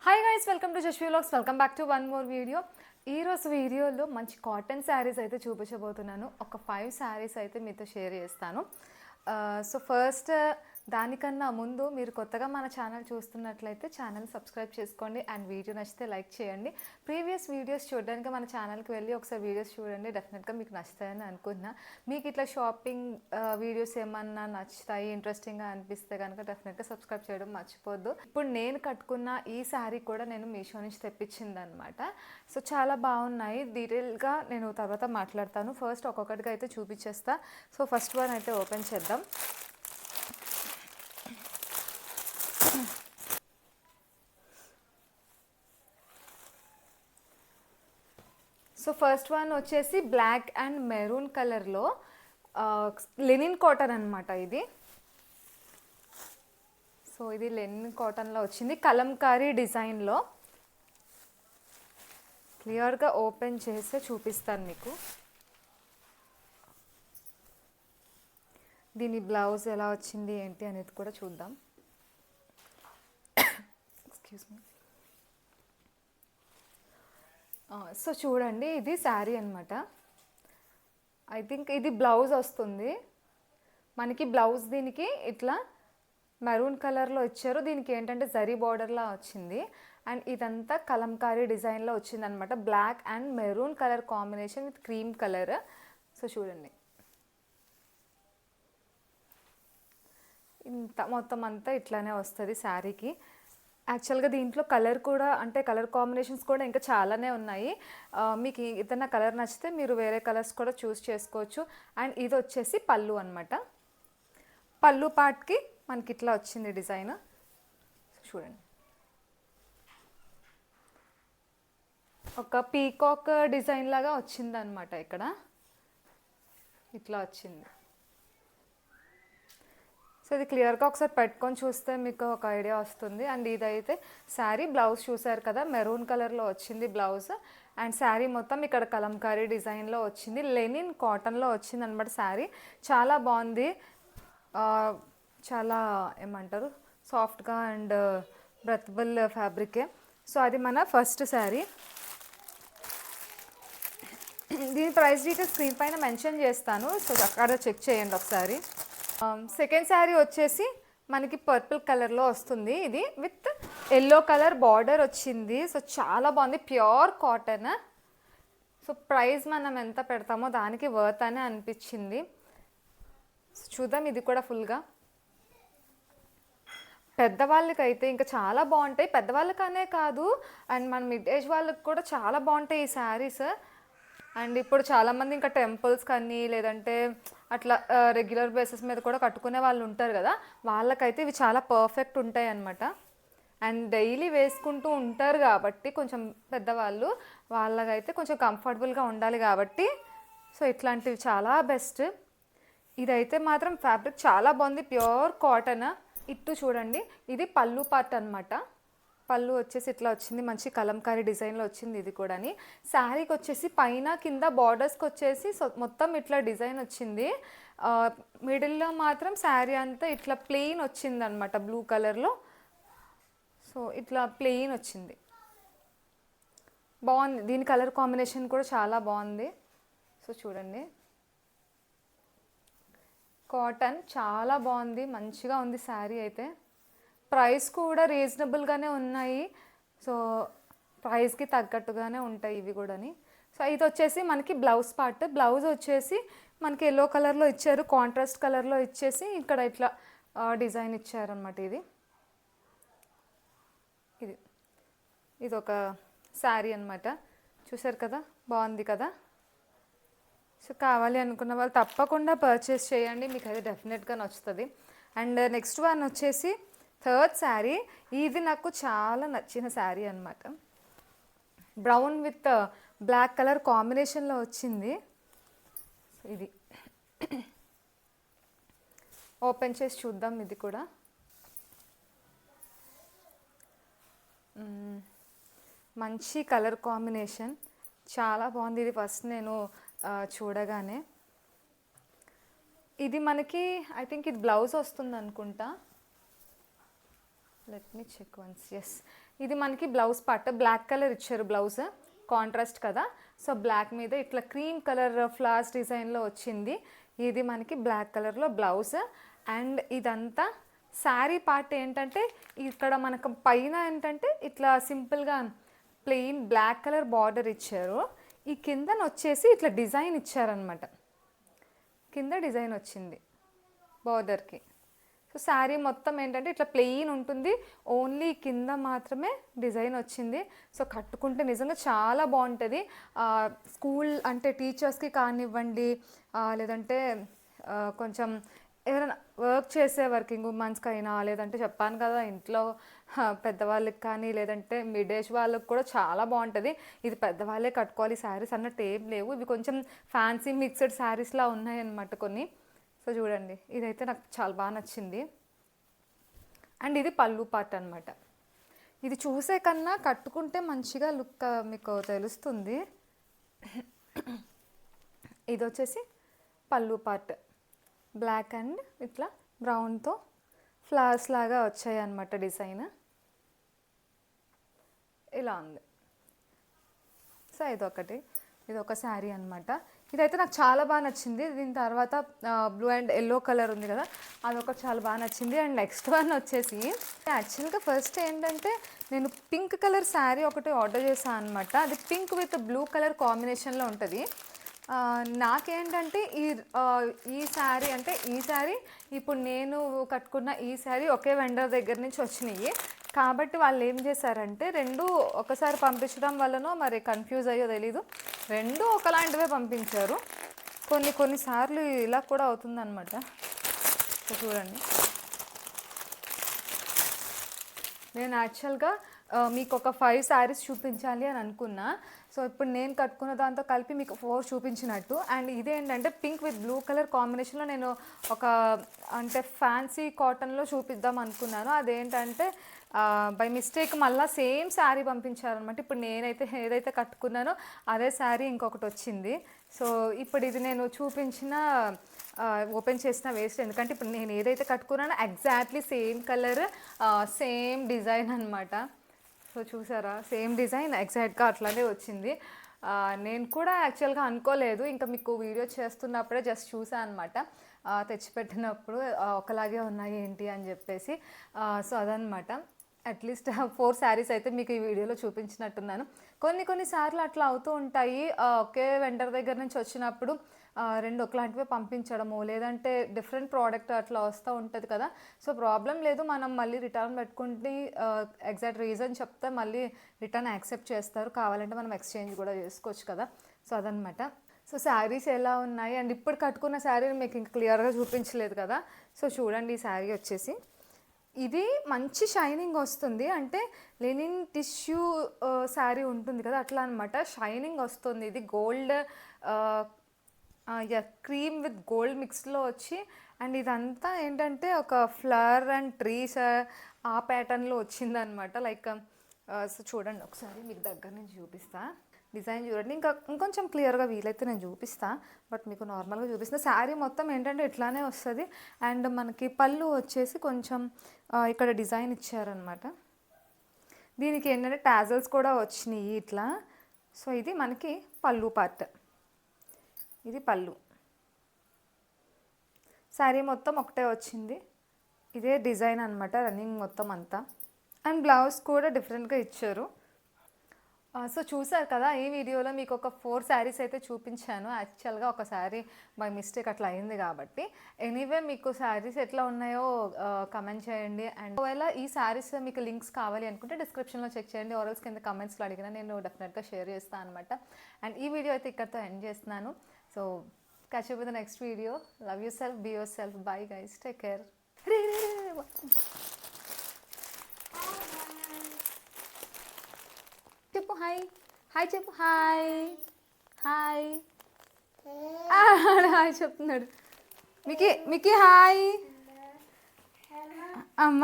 Hi guys, welcome to Jashvi vlogs. Welcome back to one more video. ఈరోజు వీడియోలో మంచి cotton saris అయితే చూపించబోతున్నాను. ఒక 5 శారీస్ అయితే మీతో షేర్ చేస్తాను. సో ఫస్ట్ దానికన్నా ముందు మీరు కొత్తగా మన ఛానల్ చూస్తున్నట్లయితే ఛానల్ సబ్స్క్రైబ్ చేసుకోండి అండ్ వీడియో నచ్చితే లైక్ చేయండి. ప్రీవియస్ వీడియోస్ చూడడానికి మన ఛానల్కి వెళ్ళి ఒకసారి వీడియోస్ చూడండి, డెఫినెట్గా మీకు నచ్చుతాయని అనుకుంటున్నా. మీకు ఇట్లా షాపింగ్ వీడియోస్ ఏమన్నా నచ్చుతాయి, ఇంట్రెస్టింగ్గా అనిపిస్తే కనుక డెఫినెట్గా సబ్స్క్రైబ్ చేయడం మర్చిపోద్దు. ఇప్పుడు నేను కట్టుకున్న ఈ శారీ కూడా నేను మీషో నుంచి తెప్పించింది అనమాట. సో చాలా బాగున్నాయి, డీటెయిల్గా నేను తర్వాత మాట్లాడతాను. ఫస్ట్ ఒక్కొక్కటిగా అయితే చూపించేస్తా. సో ఫస్ట్ వన్ అయితే ఓపెన్ చేద్దాం. సో ఫస్ట్ వన్ వచ్చేసి బ్లాక్ అండ్ మెరూన్ కలర్లో లెనిన్ కాటన్ అనమాట ఇది. సో ఇది లెనిన్ కాటన్లో వచ్చింది, కలంకారీ డిజైన్లో. క్లియర్గా ఓపెన్ చేస్తే చూపిస్తాను మీకు. దీని బ్లౌజ్ ఎలా వచ్చింది ఏంటి అనేది కూడా చూద్దాం. Excuse me. సో చూడండి, ఇది శారీ అనమాట. ఐ థింక్ ఇది బ్లౌజ్ వస్తుంది మనకి. బ్లౌజ్ దీనికి ఇట్లా మెరూన్ కలర్లో ఇచ్చారు, దీనికి ఏంటంటే జరీ బార్డర్లా వచ్చింది. అండ్ ఇదంతా కలంకారీ డిజైన్లో వచ్చింది అనమాట. Black and maroon colour combination with cream colour. So చూడండి, ఇంత మొత్తం అంతా ఇట్లానే వస్తుంది శారీకి. యాక్చువల్గా దీంట్లో కలర్ కూడా, అంటే కలర్ కాంబినేషన్స్ కూడా ఇంకా చాలానే ఉన్నాయి. మీకు ఏదైనా కలర్ నచ్చితే మీరు వేరే కలర్స్ కూడా చూస్ చేసుకోవచ్చు. అండ్ ఇది వచ్చేసి పళ్ళు అనమాట. పళ్ళు పార్ట్కి మనకి ఇట్లా వచ్చింది డిజైన్. చూడండి, ఒక పీకాక్ డిజైన్ లాగా వచ్చింది అనమాట. ఇక్కడ ఇట్లా వచ్చింది. సో ఇది క్లియర్గా ఒకసారి పెట్టుకొని చూస్తే మీకు ఒక ఐడియా వస్తుంది. అండ్ ఇదైతే శారీ. బ్లౌజ్ చూసారు కదా, మెరూన్ కలర్లో వచ్చింది బ్లౌజ్. అండ్ శారీ మొత్తం ఇక్కడ కలంకారీ డిజైన్లో వచ్చింది, లెనిన్ కాటన్లో వచ్చింది అనమాట శారీ. చాలా బాగుంది, చాలా ఏమంటారు, సాఫ్ట్గా అండ్ బ్రెతబుల్ ఫ్యాబ్రికే. సో అది మన ఫస్ట్ శారీ. దీని ప్రైస్ డీటెయిల్స్ స్క్రీన్ పైన మెన్షన్ చేస్తాను, సో అక్కడ చెక్ చేయండి ఒకసారి. సెకండ్ శారీ వచ్చేసి మనకి పర్పుల్ కలర్లో వస్తుంది. ఇది విత్ ఎల్లో కలర్ బార్డర్ వచ్చింది. సో చాలా బాగుంది, ప్యూర్ కాటన్. సో ప్రైస్ మనం ఎంత పెడతామో దానికి వర్త్ అనే అనిపించింది. చూద్దాం ఇది కూడా ఫుల్గా. పెద్దవాళ్ళకైతే ఇంకా చాలా బాగుంటాయి, పెద్దవాళ్ళకనే కాదు అండ్ మన మిడ్ ఏజ్ వాళ్ళకి కూడా చాలా బాగుంటాయి ఈ శారీస్. అండ్ ఇప్పుడు చాలామంది ఇంకా టెంపుల్స్ కానీ లేదంటే అట్లా రెగ్యులర్ బేసిస్ మీద కూడా కట్టుకునే వాళ్ళు ఉంటారు కదా, వాళ్ళకైతే ఇవి చాలా పర్ఫెక్ట్ ఉంటాయి అన్నమాట. అండ్ డైలీ వేసుకుంటూ ఉంటారు కాబట్టి కొంచెం పెద్దవాళ్ళు, వాళ్ళకైతే కొంచెం కంఫర్టబుల్గా ఉండాలి కాబట్టి సో ఇట్లాంటివి చాలా బెస్ట్. ఇదైతే మాత్రం ఫ్యాబ్రిక్ చాలా బాగుంది, ప్యూర్ కాటన్. ఇటు చూడండి, ఇది పళ్ళు పార్ట్ అనమాట. పళ్ళు వచ్చేసి ఇట్లా వచ్చింది, మంచి కలంకారీ డిజైన్లో వచ్చింది ఇది కూడాని. శారీకి వచ్చేసి పైన కింద బార్డర్స్కి వచ్చేసి మొత్తం ఇట్లా డిజైన్ వచ్చింది. మిడిల్లో మాత్రం శారీ అంతా ఇట్లా ప్లెయిన్ వచ్చింది అనమాట, బ్లూ కలర్లో. సో ఇట్లా ప్లెయిన్ వచ్చింది, బాగుంది. దీని కలర్ కాంబినేషన్ కూడా చాలా బాగుంది. సో చూడండి, కాటన్ చాలా బాగుంది, మంచిగా ఉంది శారీ అయితే. ప్రైస్ కూడా రీజనబుల్గానే ఉన్నాయి, సో ప్రైస్కి తగ్గట్టుగానే ఉంటాయి ఇవి కూడాని. సో ఇది వచ్చేసి మనకి బ్లౌజ్ పార్ట్. బ్లౌజ్ వచ్చేసి మనకి ఎల్లో కలర్లో ఇచ్చారు, కాంట్రాస్ట్ కలర్లో ఇచ్చేసి ఇక్కడ ఇట్లా డిజైన్ ఇచ్చారనమాట. ఇది ఇది ఇది ఒక శారీ అనమాట. చూసారు కదా, బాగుంది కదా. సో కావాలి అనుకున్న వాళ్ళు తప్పకుండా పర్చేస్ చేయండి, మీకు అది డెఫినెట్గా నచ్చుతుంది. అండ్ నెక్స్ట్ వన్ వచ్చేసి థర్డ్ శారీ. ఇది నాకు చాలా నచ్చిన శారీ అనమాట. బ్రౌన్ విత్ బ్లాక్ కలర్ కాంబినేషన్లో వచ్చింది. ఇది ఓపెన్ చేసి చూద్దాం. ఇది కూడా మంచి కలర్ కాంబినేషన్, చాలా బాగుంది. ఇది ఫస్ట్ నేను చూడగానే ఇది మనకి ఐ థింక్ ఇది బ్లౌజ్ వస్తుంది అనుకుంటా. Let me check once. Yes, ఇది మనకి బ్లౌజ్ పార్ట్. బ్లాక్ కలర్ ఇచ్చారు బ్లౌజ్, కాంట్రాస్ట్ కదా. సో బ్లాక్ మీద ఇట్లా క్రీమ్ కలర్ ఫ్లవర్స్ డిజైన్లో వచ్చింది. ఇది మనకి బ్లాక్ కలర్లో బ్లౌజ్. అండ్ ఇదంతా శారీ పార్ట్ ఏంటంటే ఇక్కడ మనకు పైన ఏంటంటే ఇట్లా సింపుల్గా ప్లెయిన్ బ్లాక్ కలర్ బార్డర్ ఇచ్చారు. ఈ కిందన వచ్చేసి ఇట్లా డిజైన్ ఇచ్చారనమాట. కింద డిజైన్ వచ్చింది బార్డర్కి. సో శారీ మొత్తం ఏంటంటే ఇట్లా ప్లెయిన్ ఉంటుంది, ఓన్లీ కింద మాత్రమే డిజైన్ వచ్చింది. సో కట్టుకుంటే నిజంగా చాలా బాగుంటుంది. స్కూల్ అంటే టీచర్స్కి కానివ్వండి, లేదంటే కొంచెం ఎవరైనా వర్క్ చేసే వర్కింగ్ ఉమెన్స్కి అయినా, లేదంటే చెప్పాను కదా ఇంట్లో పెద్దవాళ్ళకి కానీ, లేదంటే మిడ్ ఏజ్ వాళ్ళకి కూడా చాలా బాగుంటుంది. ఇది పెద్దవాళ్ళే కట్టుకోవాలి శారీస్ అన్నట్టు ఏం లేవు. ఇవి కొంచెం ఫ్యాన్సీ మిక్స్డ్ శారీస్లా ఉన్నాయన్నమాట కొన్ని. సో చూడండి, ఇదైతే నాకు చాలా బాగా నచ్చింది. అండ్ ఇది పళ్ళు పార్ట్ అనమాట. ఇది చూసే కన్నా కట్టుకుంటే మంచిగా లుక్ మీకు తెలుస్తుంది. ఇది వచ్చేసి పళ్ళు పార్ట్, బ్లాక్ అండ్ ఇట్లా బ్రౌన్తో ఫ్లవర్స్ లాగా వచ్చాయి అన్నమాట డిజైన్. ఇలా ఉంది. సో ఇది ఒక శారీ అనమాట. ఇదైతే నాకు చాలా బాగా నచ్చింది. దీని తర్వాత బ్లూ అండ్ ఎల్లో కలర్ ఉంది కదా, అదొకటి చాలా బాగా నచ్చింది. అండ్ నెక్స్ట్ వన్ వచ్చేసి యాక్చువల్గా ఫస్ట్ ఏంటంటే నేను పింక్ కలర్ శారీ ఒకటి ఆర్డర్ చేశాను అనమాట. అది పింక్ విత్ బ్లూ కలర్ కాంబినేషన్లో ఉంటుంది. నాకేంటంటే ఈ శారీ అంటే ఈ శారీ ఇప్పుడు నేను కట్టుకున్న ఈ శారీ ఒకే వెండర్ దగ్గర నుంచి వచ్చినాయి. కాబట్టి వాళ్ళు ఏం చేశారంటే రెండు ఒకసారి పంపించడం వల్లనో మరి కన్ఫ్యూజ్ అయ్యో తెలీదు, రెండు ఒకలాంటివే పంపించారు. కొన్నిసార్లు ఇలా కూడా అవుతుందన్నమాట. చూడండి, నేను యాక్చువల్గా మీకు ఒక 5 శారీస్ చూపించాలి అని అనుకున్నా. సో ఇప్పుడు నేను కట్టుకున్న దాంతో కలిపి మీకు 4 చూపించినట్టు. అండ్ ఇదేంటంటే పింక్ విత్ బ్లూ కలర్ కాంబినేషన్లో నేను ఒక అంటే ఫ్యాన్సీ కాటన్లో చూపిద్దాం అనుకున్నాను. అదేంటంటే బై మిస్టేక్ మళ్ళీ సేమ్ శారీ పంపించారనమాట. ఇప్పుడు నేనైతే ఏదైతే కట్టుకున్నానో అదే శారీ ఇంకొకటి వచ్చింది. సో ఇప్పుడు ఇది నేను చూపించిన ఓపెన్ చేసిన వేస్ట్, ఎందుకంటే ఇప్పుడు నేను ఏదైతే కట్టుకున్నానో exactly same colour same design అనమాట. సో చూసారా, సేమ్ డిజైన్ ఎగ్జాక్ట్గా అట్లానే వచ్చింది. నేను కూడా యాక్చువల్గా అనుకోలేదు, ఇంకా మీకు వీడియో చేస్తున్నప్పుడే జస్ట్ చూసాను అనమాట. తెచ్చిపెట్టినప్పుడు ఒకలాగే ఉన్నాయి ఏంటి అని చెప్పేసి. సో అదనమాట. అట్లీస్ట్ 4 శారీస్ అయితే మీకు ఈ వీడియోలో చూపించినట్టున్నాను. కొన్నిసార్లు అట్లా అవుతూ ఉంటాయి. ఒకే వెండర్ దగ్గర నుంచి వచ్చినప్పుడు రెండు ఒకలాంటివే పంపించడము, లేదంటే డిఫరెంట్ ప్రోడక్ట్ అట్లా వస్తూ ఉంటుంది కదా. సో ప్రాబ్లం లేదు, మనం మళ్ళీ రిటర్న్ పెట్టుకుంటే ఎగ్జాక్ట్ రీజన్ చెప్తే మళ్ళీ రిటర్న్ యాక్సెప్ట్ చేస్తారు. కావాలంటే మనం ఎక్స్చేంజ్ కూడా చేసుకోవచ్చు కదా. సో అదనమాట. సో శారీస్ ఎలా ఉన్నాయి, అండ్ ఇప్పుడు కట్టుకున్న శారీని మీకు ఇంకా క్లియర్గా చూపించలేదు కదా. సో చూడండి, ఈ శారీ వచ్చేసి ఇది మంచి షైనింగ్ వస్తుంది. అంటే లెనిన్ టిష్యూ శారీ ఉంటుంది కదా, అట్లా అనమాట. షైనింగ్ వస్తుంది. ఇది గోల్డ్ క్రీమ్ విత్ గోల్డ్ మిక్స్లో వచ్చి, అండ్ ఇదంతా ఏంటంటే ఒక ఫ్లవర్ అండ్ ట్రీస్ ఆ ప్యాటర్న్లో వచ్చిందనమాట. లైక్ సో చూడండి, ఒకసారి మీకు దగ్గర నుంచి చూపిస్తా. డిజైన్ చూడండి, ఇంకొంచెం క్లియర్గా వీలైతే నేను చూపిస్తా, బట్ మీకు నార్మల్గా చూపిస్తాను. శారీ మొత్తం ఏంటంటే ఇట్లానే వస్తుంది. అండ్ మనకి పళ్ళు వచ్చేసి కొంచెం ఇక్కడ డిజైన్ ఇచ్చారనమాట. దీనికి ఏంటంటే టాజల్స్ కూడా వచ్చినాయి ఇట్లా. సో ఇది మనకి పళ్ళు పార్ట్, ఇది పళ్ళు. శారీ మొత్తం ఒకటే వచ్చింది, ఇదే డిజైన్ అనమాట రన్నింగ్ మొత్తం అంతా. అండ్ బ్లౌజ్ కూడా డిఫరెంట్గా ఇచ్చారు. సో చూసారు కదా, ఈ వీడియోలో మీకు ఒక 4 శారీస్ అయితే చూపించాను. యాక్చువల్గా ఒక శారీ బై మిస్టేక్ అట్లా అయింది కాబట్టి. ఎనీవే మీకు శారీస్ ఎట్లా ఉన్నాయో కమెంట్ చేయండి. అండ్ ఒకవేళ ఈ శారీస్ మీకు లింక్స్ కావాలి అనుకుంటే డిస్క్రిప్షన్లో చెక్ చేయండి, ఆర్ఎల్స్ కింద కమెంట్స్లో అడిగినా నేను డెఫినెట్గా షేర్ చేస్తాను అనమాట. అండ్ ఈ వీడియో అయితే ఇక్కడితో ఎండ్ చేస్తున్నాను. So catch you with the next video. Love yourself, be yourself. Bye guys, take care. చెప్పు హాయ్. హాయ్ చెప్పు. హాయ్ హాయ్ హాయ్ చెప్తున్నాడు. మికి హాయ్ అమ్మ.